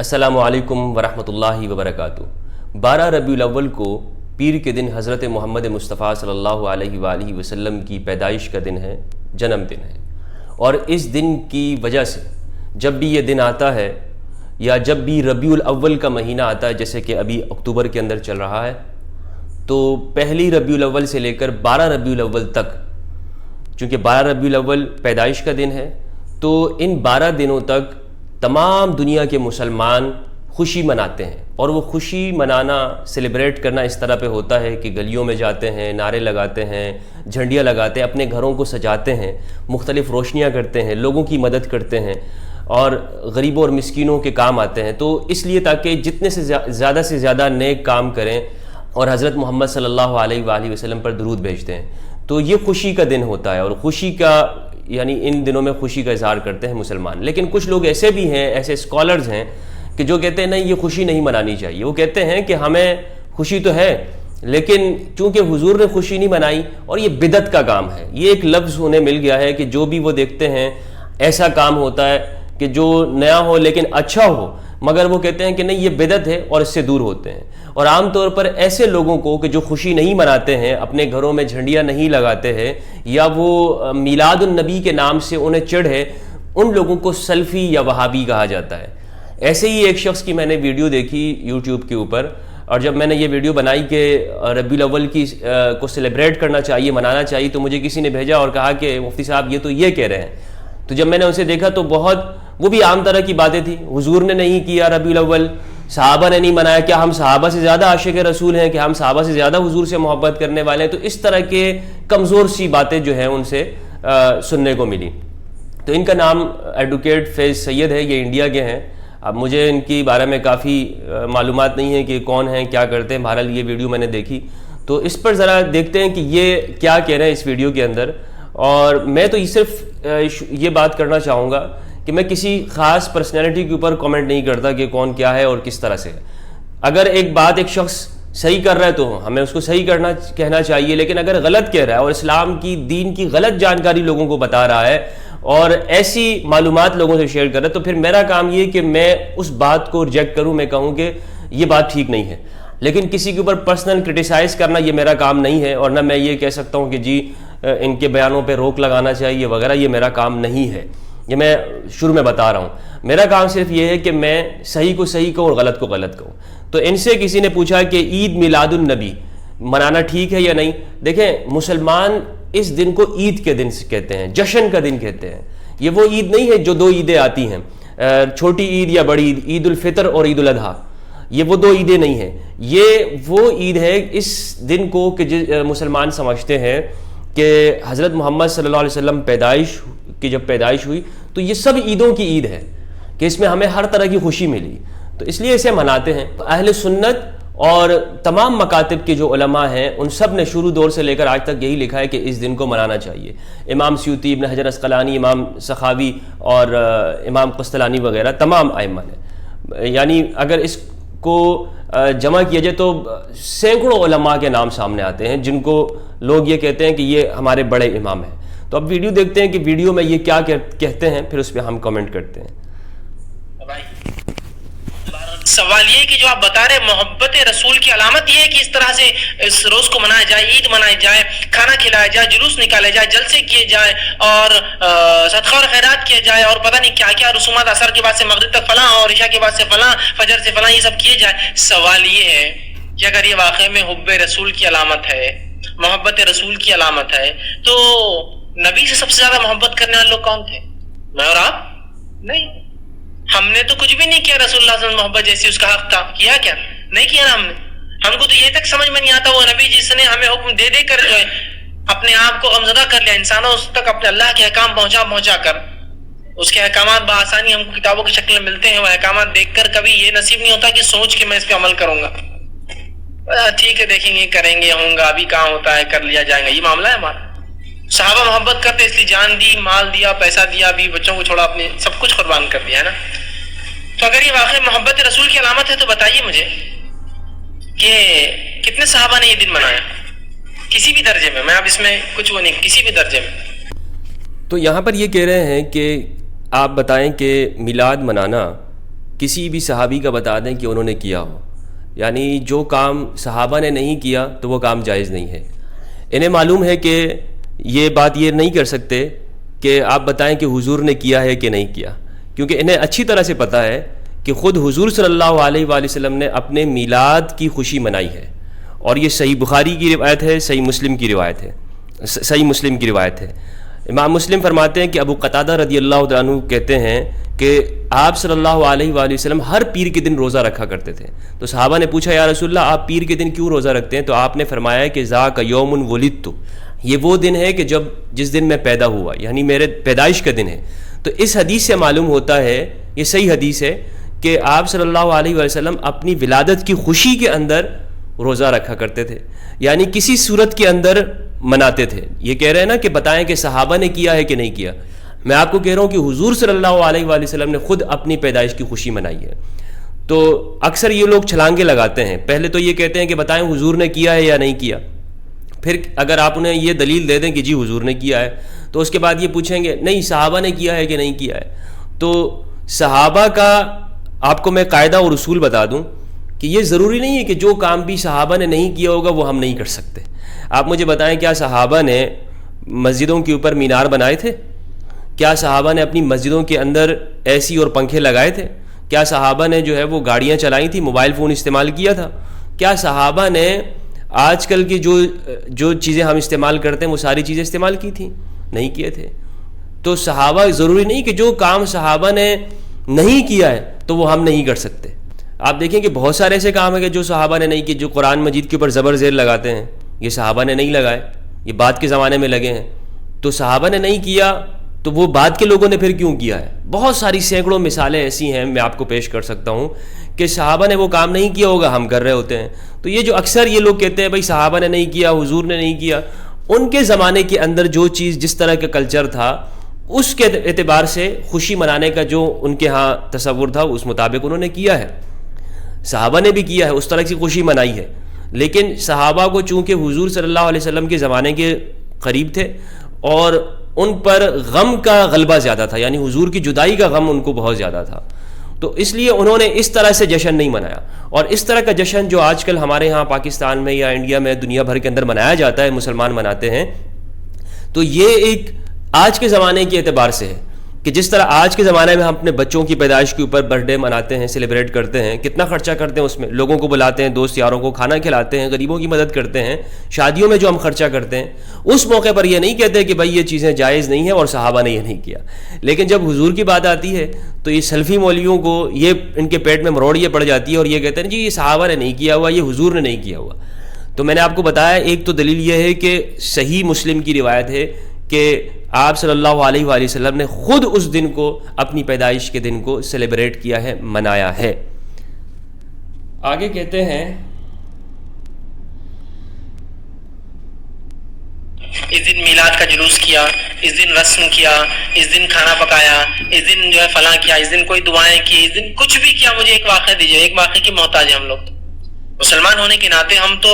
السلام علیکم ورحمۃ اللہ وبرکاتہ۔ 12 ربیع الاول کو پیر کے دن حضرت محمد مصطفیٰ صلی اللہ علیہ وآلہ وسلم کی پیدائش کا دن ہے، جنم دن ہے، اور اس دن کی وجہ سے جب بھی یہ دن آتا ہے یا جب بھی ربیع الاول کا مہینہ آتا ہے، جیسے کہ ابھی اکتوبر کے اندر چل رہا ہے، تو پہلی ربیع الاول سے لے کر 12 ربیع الاول تک، چونکہ 12 ربیع الاول پیدائش کا دن ہے، تو ان 12 دنوں تک تمام دنیا کے مسلمان خوشی مناتے ہیں، اور وہ خوشی منانا، سیلیبریٹ کرنا اس طرح پہ ہوتا ہے کہ گلیوں میں جاتے ہیں، نعرے لگاتے ہیں، جھنڈیاں لگاتے ہیں، اپنے گھروں کو سجاتے ہیں، مختلف روشنیاں کرتے ہیں، لوگوں کی مدد کرتے ہیں اور غریبوں اور مسکینوں کے کام آتے ہیں، تو اس لیے تاکہ جتنے سے زیادہ نیک کام کریں اور حضرت محمد صلی اللہ علیہ وآلہ وسلم پر درود بھیجتے ہیں، تو یہ خوشی کا دن ہوتا ہے، اور خوشی کا یعنی ان دنوں میں خوشی کا اظہار کرتے ہیں مسلمان۔ لیکن کچھ لوگ ایسے بھی ہیں، ایسے اسکالرز ہیں کہ جو کہتے ہیں نہیں، یہ خوشی نہیں منانی چاہیے۔ وہ کہتے ہیں کہ ہمیں خوشی تو ہے، لیکن چونکہ حضور نے خوشی نہیں منائی اور یہ بدعت کا کام ہے، یہ ایک لفظ انہیں مل گیا ہے کہ جو بھی وہ دیکھتے ہیں ایسا کام ہوتا ہے کہ جو نیا ہو لیکن اچھا ہو، مگر وہ کہتے ہیں کہ نہیں، یہ بدعت ہے اور اس سے دور ہوتے ہیں۔ اور عام طور پر ایسے لوگوں کو کہ جو خوشی نہیں مناتے ہیں، اپنے گھروں میں جھنڈیاں نہیں لگاتے ہیں، یا وہ میلاد النبی کے نام سے انہیں چڑھ ہے، ان لوگوں کو سلفی یا وہابی کہا جاتا ہے۔ ایسے ہی ایک شخص کی میں نے ویڈیو دیکھی یوٹیوب کے اوپر، اور جب میں نے یہ ویڈیو بنائی کہ ربیع الاول کو سیلیبریٹ کرنا چاہیے، منانا چاہیے، تو مجھے کسی نے بھیجا اور کہا کہ مفتی صاحب یہ تو یہ کہہ رہے ہیں۔ تو جب میں نے اسے دیکھا تو وہ بھی عام طرح کی باتیں تھیں، حضور نے نہیں کیا ربیع الاول، صحابہ نے نہیں منایا، کیا ہم صحابہ سے زیادہ عاشق رسول ہیں، کہ ہم صحابہ سے زیادہ حضور سے محبت کرنے والے ہیں؟ تو اس طرح کے کمزور سی باتیں جو ہیں ان سے سننے کو ملی۔ تو ان کا نام ایڈوکیٹ فیض سید ہے، یہ انڈیا کے ہیں۔ اب مجھے ان کی بارے میں کافی معلومات نہیں ہے کہ کون ہیں، کیا کرتے ہیں، بہرحال یہ ویڈیو میں نے دیکھی، تو اس پر ذرا دیکھتے ہیں کہ یہ کیا کہہ رہے ہیں اس ویڈیو کے اندر۔ اور میں تو صرف یہ بات کرنا چاہوں گا کہ میں کسی خاص پرسنالٹی کے اوپر کامنٹ نہیں کرتا کہ کون کیا ہے اور کس طرح سے ہے۔ اگر ایک بات ایک شخص صحیح کر رہا ہے تو ہمیں اس کو صحیح کہنا چاہیے، لیکن اگر غلط کہہ رہا ہے اور اسلام کی دین کی غلط جانکاری لوگوں کو بتا رہا ہے اور ایسی معلومات لوگوں سے شیئر کر رہا ہے، تو پھر میرا کام یہ کہ میں اس بات کو ریجیکٹ کروں، میں کہوں کہ یہ بات ٹھیک نہیں ہے۔ لیکن کسی کے اوپر پرسنل کرٹیسائز کرنا یہ میرا کام نہیں ہے، اور نہ میں یہ کہہ سکتا ہوں کہ جی ان کے بیانوں پہ روک لگانا چاہیے وغیرہ، یہ میرا کام نہیں ہے۔ یہ میں شروع میں بتا رہا ہوں، میرا کام صرف یہ ہے کہ میں صحیح کو صحیح کہوں اور غلط کو غلط کہوں۔ تو ان سے کسی نے پوچھا کہ عید میلاد النبی منانا ٹھیک ہے یا نہیں؟ دیکھیں، مسلمان اس دن کو عید کے دن کہتے ہیں، جشن کا دن کہتے ہیں۔ یہ وہ عید نہیں ہے جو دو عیدیں آتی ہیں، چھوٹی عید یا بڑی عید، عید الفطر اور عید الاضحیٰ، یہ وہ دو عیدیں نہیں ہیں۔ یہ وہ عید ہے اس دن کو کہ مسلمان سمجھتے ہیں کہ حضرت محمد صلی اللہ علیہ وسلم جب پیدائش ہوئی تو یہ سب عیدوں کی عید ہے، کہ اس میں ہمیں ہر طرح کی خوشی ملی، تو اس لیے اسے مناتے ہیں۔ اہل سنت اور تمام مکاتب کے جو علماء ہیں ان سب نے شروع دور سے لے کر آج تک یہی لکھا ہے کہ اس دن کو منانا چاہیے۔ امام سیوطی، ابن حجر عسقلانی، امام سخاوی اور امام قسطلانی وغیرہ تمام ائمہ نے، یعنی اگر اس کو جمع کیا جائے تو سینکڑوں علماء کے نام سامنے آتے ہیں جن کو لوگ یہ کہتے ہیں کہ یہ ہمارے بڑے امام ہیں۔ تو اب ویڈیو دیکھتے ہیں کہ ویڈیو میں یہ کیا کہتے ہیں، پھر اس پہ ہم کمنٹ کرتے ہیں۔ سوال یہ کہ جو آپ بتا رہے محبت رسول کی علامت یہ ہے کہ اس طرح سے اس روز کو منایا جائے، عید منائی جائے، کھانا کھلایا جائے، جلوس نکالے جائے، جلسے کیے جائے، اور صدقہ اور خیرات کیا جائے، اور پتہ نہیں کیا کیا رسومات، عصر کے بعد سے مغرب تک فلاں، اور عشاء کے بعد سے فلاں، فجر سے فلاں، یہ سب کیے جائے۔ سوال یہ ہے کہ اگر یہ واقعے میں حب رسول کی علامت ہے، محبت رسول کی علامت ہے، تو نبی سے سب سے زیادہ محبت کرنے والے لوگ کون تھے؟ میں اور آپ؟ نہیں، ہم نے تو کچھ بھی نہیں کیا رسول اللہ صلی اللہ علیہ وسلم محبت جیسی اس کا حق تھا، کیا کیا نہیں کیا نا ہم نے۔ ہم کو تو یہ تک سمجھ میں نہیں آتا وہ نبی جس نے ہمیں حکم دے دے کر جو ہے اپنے آپ کو غمزدہ کر لیا، انسانوں تک اپنے اللہ کے احکام پہنچا کر، اس کے احکامات بآسانی ہم کو کتابوں کی شکل میں ملتے ہیں، وہ احکامات دیکھ کر کبھی یہ نصیب نہیں ہوتا کہ سوچ کے میں اس پہ عمل کروں گا، ٹھیک ہے دیکھیں گے، کریں گے، ہوں گا، ابھی کہاں ہوتا ہے، کر لیا جائے گا، یہ معاملہ ہے ہمارا۔ صحابہ محبت کرتے اس لیے جان دی، مال دیا، پیسہ دیا، بھی بچوں کو چھوڑا، اپنے سب کچھ قربان کر دیا ہے نا۔ تو اگر یہ واقعی محبت رسول کی علامت ہے تو بتائیے مجھے کہ کتنے صحابہ نے یہ دن منایا کسی بھی درجے میں، میں اب اس میں کچھ وہ نہیں، کسی بھی درجے میں۔ تو یہاں پر یہ کہہ رہے ہیں کہ آپ بتائیں کہ میلاد منانا کسی بھی صحابی کا بتا دیں کہ انہوں نے کیا ہو، یعنی جو کام صحابہ نے نہیں کیا تو وہ کام جائز نہیں ہے۔ انہیں معلوم ہے کہ یہ بات یہ نہیں کر سکتے کہ آپ بتائیں کہ حضور نے کیا ہے کہ نہیں کیا، کیونکہ انہیں اچھی طرح سے پتہ ہے کہ خود حضور صلی اللہ علیہ وآلہ وسلم نے اپنے میلاد کی خوشی منائی ہے، اور یہ صحیح بخاری کی روایت ہے، صحیح مسلم کی روایت ہے۔ امام مسلم فرماتے ہیں کہ ابو قتادہ رضی اللہ عنہ کہتے ہیں کہ آپ صلی اللہ علیہ وآلہ وسلم ہر پیر کے دن روزہ رکھا کرتے تھے۔ تو صحابہ نے پوچھا یا رسول اللہ آپ پیر کے دن کیوں روزہ رکھتے ہیں؟ تو آپ نے فرمایا کہ ذاک یوم ولدت، یہ وہ دن ہے کہ جس دن میں پیدا ہوا، یعنی میرے پیدائش کا دن ہے۔ تو اس حدیث سے معلوم ہوتا ہے، یہ صحیح حدیث ہے، کہ آپ صلی اللہ علیہ وآلہ وسلم اپنی ولادت کی خوشی کے اندر روزہ رکھا کرتے تھے، یعنی کسی صورت کے اندر مناتے تھے۔ یہ کہہ رہے ہیں نا کہ بتائیں کہ صحابہ نے کیا ہے کہ نہیں کیا، میں آپ کو کہہ رہا ہوں کہ حضور صلی اللہ علیہ وآلہ وسلم نے خود اپنی پیدائش کی خوشی منائی ہے۔ تو اکثر یہ لوگ چھلانگے لگاتے ہیں، پہلے تو یہ کہتے ہیں کہ بتائیں حضور نے کیا ہے یا نہیں کیا، پھر اگر آپ انہیں یہ دلیل دے دیں کہ جی حضور نے کیا ہے تو اس کے بعد یہ پوچھیں گے نہیں صحابہ نے کیا ہے کہ نہیں کیا ہے۔ تو صحابہ کا آپ کو میں قاعدہ اور اصول بتا دوں کہ یہ ضروری نہیں ہے کہ جو کام بھی صحابہ نے نہیں کیا ہوگا وہ ہم نہیں کر سکتے۔ آپ مجھے بتائیں کیا صحابہ نے مسجدوں کے اوپر مینار بنائے تھے؟ کیا صحابہ نے اپنی مسجدوں کے اندر اے سی اور پنکھے لگائے تھے؟ کیا صحابہ نے جو ہے وہ گاڑیاں چلائیں تھیں، موبائل فون استعمال کیا تھا؟ کیا صحابہ نے آج کل کی جو چیزیں ہم استعمال کرتے ہیں وہ ساری چیزیں استعمال کی تھیں؟ نہیں کیے تھے۔ تو صحابہ ضروری نہیں کہ جو کام صحابہ نے نہیں کیا ہے تو وہ ہم نہیں کر سکتے۔ آپ دیکھیں کہ بہت سارے ایسے کام ہیں کہ جو صحابہ نے نہیں کیے، جو قرآن مجید کے اوپر زبر زیر لگاتے ہیں، یہ صحابہ نے نہیں لگائے، یہ بعد کے زمانے میں لگے ہیں۔ تو صحابہ نے نہیں کیا تو وہ بعد کے لوگوں نے پھر کیوں کیا ہے؟ بہت ساری سینکڑوں مثالیں ایسی ہیں، میں آپ کو پیش کر سکتا ہوں کہ صحابہ نے وہ کام نہیں کیا ہوگا، ہم کر رہے ہوتے ہیں۔ تو یہ جو اکثر یہ لوگ کہتے ہیں بھائی صحابہ نے نہیں کیا، حضور نے نہیں کیا، ان کے زمانے کے اندر جو چیز جس طرح کا کلچر تھا اس کے اعتبار سے خوشی منانے کا جو ان کے ہاں تصور تھا اس مطابق انہوں نے کیا ہے۔ صحابہ نے بھی کیا ہے، اس طرح کی خوشی منائی ہے، لیکن صحابہ کو چونکہ حضور صلی اللہ علیہ وسلم کے زمانے کے قریب تھے اور ان پر غم کا غلبہ زیادہ تھا، یعنی حضور کی جدائی کا غم ان کو بہت زیادہ تھا، تو اس لیے انہوں نے اس طرح سے جشن نہیں منایا۔ اور اس طرح کا جشن جو آج کل ہمارے ہاں پاکستان میں یا انڈیا میں دنیا بھر کے اندر منایا جاتا ہے، مسلمان مناتے ہیں، تو یہ ایک آج کے زمانے کے اعتبار سے ہے کہ جس طرح آج کے زمانے میں ہم اپنے بچوں کی پیدائش کے اوپر برتھ ڈے مناتے ہیں، سیلیبریٹ کرتے ہیں، کتنا خرچہ کرتے ہیں اس میں، لوگوں کو بلاتے ہیں، دوست یاروں کو کھانا کھلاتے ہیں، غریبوں کی مدد کرتے ہیں، شادیوں میں جو ہم خرچہ کرتے ہیں، اس موقع پر یہ نہیں کہتے کہ بھائی یہ چیزیں جائز نہیں ہیں اور صحابہ نے یہ نہیں کیا۔ لیکن جب حضور کی بات آتی ہے تو یہ سلفی مولویوں کو یہ ان کے پیٹ میں مروڑ یہ پڑ جاتی ہے اور یہ کہتے ہیں جی یہ صحابہ نے نہیں کیا ہوا، یہ حضور نے نہیں کیا ہوا۔ تو میں نے آپ کو بتایا ایک تو دلیل یہ ہے کہ صحیح مسلم کی روایت ہے کہ آپ صلی اللہ علیہ وآلہ وسلم نے خود اس دن کو، اپنی پیدائش کے دن کو سیلیبریٹ کیا ہے، منایا ہے۔ آگے کہتے ہیں اس دن میلاد کا جلوس کیا، اس دن رسم کیا، اس دن کھانا پکایا، اس دن جو ہے فلاں کیا، اس دن کوئی دعائیں کی، اس دن کچھ بھی کیا۔ مجھے ایک واقعہ دیجیے، ایک واقعے کی محتاج ہیں ہم لوگ، مسلمان ہونے کے ناطے ہم تو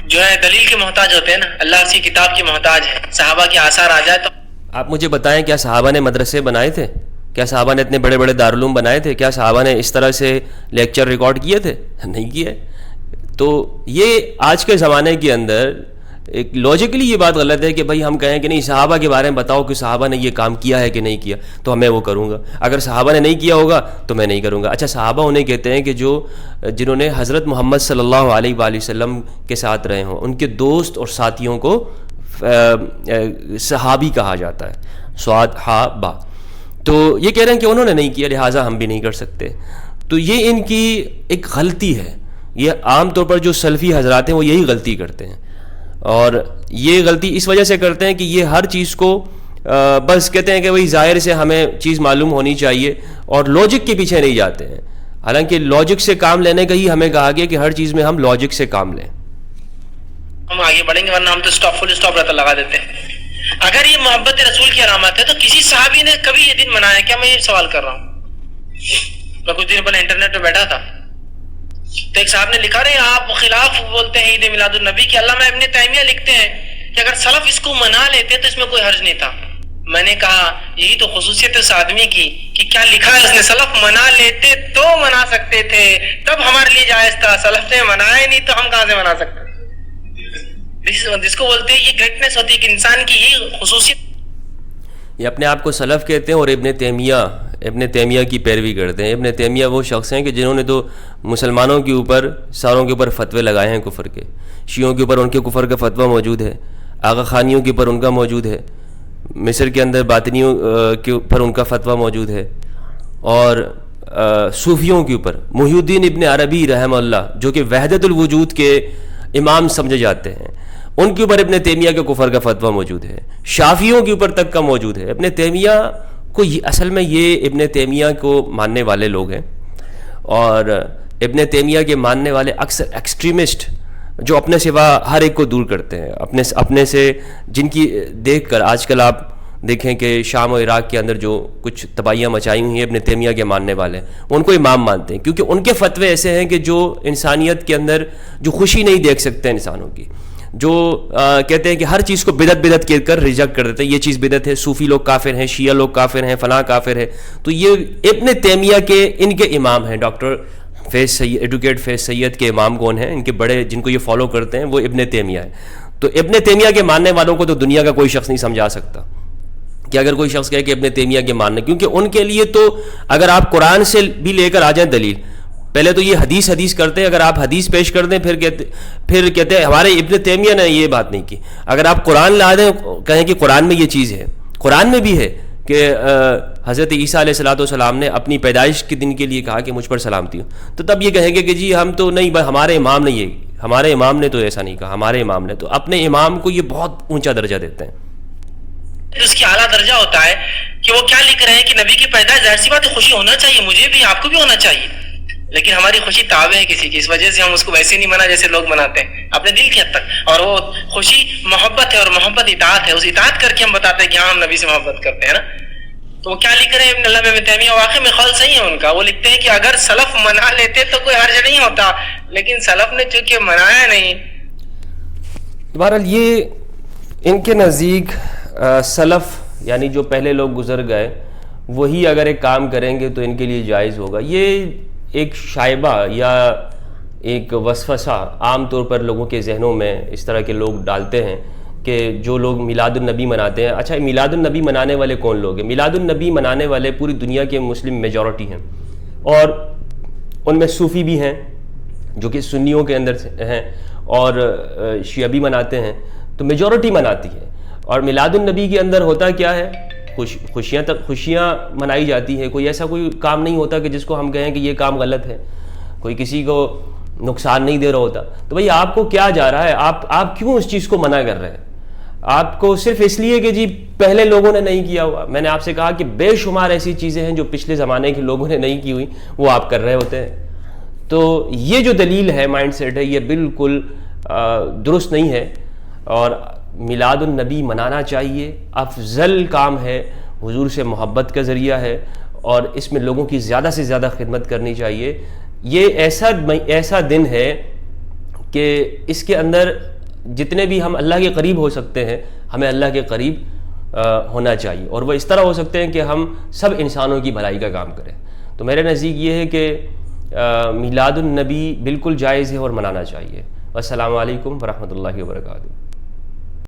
جو ہے دلیل کے محتاج ہوتے ہیں نا، اللہ کی کتاب کے محتاج ہے۔ صحابہ کے آثار آ جائے تو آپ مجھے بتائیں کیا صحابہ نے مدرسے بنائے تھے؟ کیا صحابہ نے اتنے بڑے بڑے دارالعلوم بنائے تھے؟ کیا صحابہ نے اس طرح سے لیکچر ریکارڈ کیے تھے؟ نہیں کیے۔ تو یہ آج کے زمانے کے اندر ایک لاجیکلی یہ بات غلط ہے کہ بھائی ہم کہیں کہ نہیں صحابہ کے بارے میں بتاؤ کہ صحابہ نے یہ کام کیا ہے کہ نہیں کیا تو میں وہ کروں گا، اگر صحابہ نے نہیں کیا ہوگا تو میں نہیں کروں گا۔ اچھا صحابہ انہیں کہتے ہیں کہ جنہوں نے حضرت محمد صلی اللہ علیہ وآلہ وسلم کے ساتھ رہے ہوں، ان کے دوست اور ساتھیوں کو صحابی کہا جاتا ہے، صحابہ۔ تو یہ کہہ رہے ہیں کہ انہوں نے نہیں کیا لہٰذا ہم بھی نہیں کر سکتے۔ تو یہ ان کی ایک غلطی ہے، یہ عام طور پر جو سلفی حضرات ہیں وہ یہی غلطی کرتے ہیں، اور یہ غلطی اس وجہ سے کرتے ہیں کہ یہ ہر چیز کو بس کہتے ہیں کہ وہی ظاہر سے ہمیں چیز معلوم ہونی چاہیے اور لاجک کے پیچھے نہیں جاتے ہیں، حالانکہ لاجک سے کام لینے کا ہی ہمیں کہا گیا کہ ہر چیز میں ہم لاجک سے کام لیں۔ ہم آگے بڑھیں گے، ورنہ ہم تو فل اسٹاپ رہتا لگا دیتے ہیں۔ اگر یہ محبت رسول کی علامت ہے تو کسی صحابی نے کبھی یہ دن منایا کیا؟ میں یہ سوال کر رہا ہوں۔ میں کچھ دن پہلے انٹرنیٹ پہ بیٹھا تھا تو ایک صاحب نے لکھا رہے آپ خلاف بولتے ہیں عید میلاد النبی کی۔ علامہ ابن تیمیہ لکھتے ہیں کہ اگر سلف اس کو منا لیتے تو اس میں کوئی حرج نہیں تھا۔ میں نے کہا یہی تو خصوصیت ہے اس آدمی کی کہ کیا لکھا ہے اس نے, سلف منا لیتے تو منا سکتے تھے, تب ہمارے لیے جائز تھا, سلف نے منایا نہیں تو ہم کہاں سے منا سکتے. جس کو بولتے ہیں یہ گریٹنس ہوتی ہے کہ انسان کی یہ خصوصیت. یہ اپنے آپ کو سلف کہتے ہیں اور ابن تیمیہ کی پیروی کرتے ہیں. ابن تیمیہ وہ شخص ہیں کہ جنہوں نے تو مسلمانوں کے اوپر ساروں کے اوپر فتوے لگائے ہیں کفر کے. شیعوں کے اوپر ان کے کفر کا فتویٰ موجود ہے, آغا خانیوں کے اوپر ان کا موجود ہے, مصر کے اندر باطنیوں کے اوپر ان کا فتویٰ موجود ہے, اور صوفیوں کے اوپر محی الدین ابن عربی رحمہ اللہ جو کہ وحدت الوجود کے امام سمجھے جاتے ہیں, ان کے اوپر ابن تیمیہ کے کفر کا فتویٰ موجود ہے. شافیوں کے اوپر تک کا موجود ہے. ابن تیمیہ کو اصل میں یہ ابن تیمیہ کو ماننے والے لوگ ہیں, اور ابن تیمیہ کے ماننے والے اکثر ایکسٹریمسٹ جو اپنے سوا ہر ایک کو دور کرتے ہیں, اپنے سے, جن کی دیکھ کر آج کل آپ دیکھیں کہ شام و عراق کے اندر جو کچھ تباہیاں مچائی ہوئی ہیں ابن تیمیہ کے ماننے والے ان کو امام مانتے ہیں, کیونکہ ان کے فتوے ایسے ہیں کہ جو انسانیت کے اندر جو خوشی نہیں دیکھ سکتے انسانوں کی, جو کہتے ہیں کہ ہر چیز کو بدعت کہہ کر ریجیکٹ کر دیتے ہیں, یہ چیز بدعت ہے, صوفی لوگ کافر ہیں, شیعہ لوگ کافر ہیں, فلاں کافر ہے. تو یہ ابن تیمیہ کے ان کے امام ہیں. ڈاکٹر ایڈوکیٹ فیض سید کے امام کون ہیں, ان کے بڑے جن کو یہ فالو کرتے ہیں وہ ابن تیمیہ ہے. تو ابن تیمیہ کے ماننے والوں کو تو دنیا کا کوئی شخص نہیں سمجھا سکتا کہ اگر کوئی شخص کہے کہ ابن تیمیہ کے ماننے, کیونکہ ان کے لیے تو اگر آپ قرآن سے بھی لے کر آ جائیں دلیل, پہلے تو یہ حدیث کرتے ہیں, اگر آپ حدیث پیش کر دیں پھر کہتے ہیں ہمارے ابن تیمیہ نے یہ بات نہیں کی. اگر آپ قرآن لا دیں کہیں کہ قرآن میں یہ چیز ہے, قرآن میں بھی ہے کہ حضرت عیسیٰ علیہ الصلوۃ والسلام نے اپنی پیدائش کے دن کے لیے کہا کہ مجھ پر سلامتی ہو, تو تب یہ کہیں گے کہ جی ہم تو نہیں, ہمارے امام نے یہ, ہمارے امام نے تو ایسا نہیں کہا, ہمارے امام نے. تو اپنے امام کو یہ بہت اونچا درجہ دیتے ہیں. اس کی اعلیٰ درجہ ہوتا ہے کہ وہ کیا لکھ رہے ہیں کہ نبی کی پیدائش, ظاہر سی بات ہے خوشی ہونا چاہیے, مجھے بھی, آپ کو بھی ہونا چاہیے, لیکن ہماری خوشی تابع ہے کسی کی, اس وجہ سے ہم اس کو ویسے نہیں منا جیسے لوگ مناتے ہیں اپنے دل کی حد تک. اور وہ خوشی محبت ہے, اور محبت اطاعت ہے, اس اطاعت کر کے ہم بتاتے ہیں کہ ہاں ہم نبی سے محبت کرتے ہیں نا. تو وہ کیا لکھ رہے ہیں ابن علامہ ابن تیمیہ, واقعی میں قول صحیح ہے ان کا. وہ لکھتے ہیں کہ اگر سلف منا لیتے تو کوئی حرج نہیں ہوتا, لیکن سلف نے چونکہ منایا نہیں. بہرحال یہ ان کے نزدیک سلف یعنی جو پہلے لوگ گزر گئے وہی اگر ایک کام کریں گے تو ان کے لیے جائز ہوگا. یہ ایک شائبہ یا ایک وسوسہ عام طور پر لوگوں کے ذہنوں میں اس طرح کے لوگ ڈالتے ہیں کہ جو لوگ میلاد النبی مناتے ہیں. اچھا, میلاد النبی منانے والے کون لوگ ہیں؟ میلاد النبی منانے والے پوری دنیا کے مسلم میجورٹی ہیں, اور ان میں صوفی بھی ہیں جو کہ سنیوں کے اندر ہیں, اور شیعہ بھی مناتے ہیں, تو میجورٹی مناتی ہے. اور میلاد النبی کے اندر ہوتا کیا ہے, خوشیاں منائی جاتی ہیں. کوئی ایسا کوئی کام نہیں ہوتا کہ جس کو ہم کہیں کہ یہ کام غلط ہے, کوئی کسی کو نقصان نہیں دے رہا ہوتا. تو بھئی آپ کو کیا جا رہا ہے, آپ کیوں اس چیز کو منع کر رہے ہیں؟ آپ کو صرف اس لیے کہ جی پہلے لوگوں نے نہیں کیا ہوا. میں نے آپ سے کہا کہ بے شمار ایسی چیزیں ہیں جو پچھلے زمانے کے لوگوں نے نہیں کی ہوئی, وہ آپ کر رہے ہوتے ہیں. تو یہ جو دلیل ہے, مائنڈ سیٹ ہے, یہ بالکل درست نہیں ہے. اور میلاد النبی منانا چاہیے, افضل کام ہے, حضور سے محبت کا ذریعہ ہے, اور اس میں لوگوں کی زیادہ سے زیادہ خدمت کرنی چاہیے. یہ ایسا دن ہے کہ اس کے اندر جتنے بھی ہم اللہ کے قریب ہو سکتے ہیں, ہمیں اللہ کے قریب ہونا چاہیے, اور وہ اس طرح ہو سکتے ہیں کہ ہم سب انسانوں کی بھلائی کا کام کریں. تو میرے نزدیک یہ ہے کہ میلاد النبی بالکل جائز ہے اور منانا چاہیے. السلام علیکم ورحمۃ اللہ وبرکاتہ.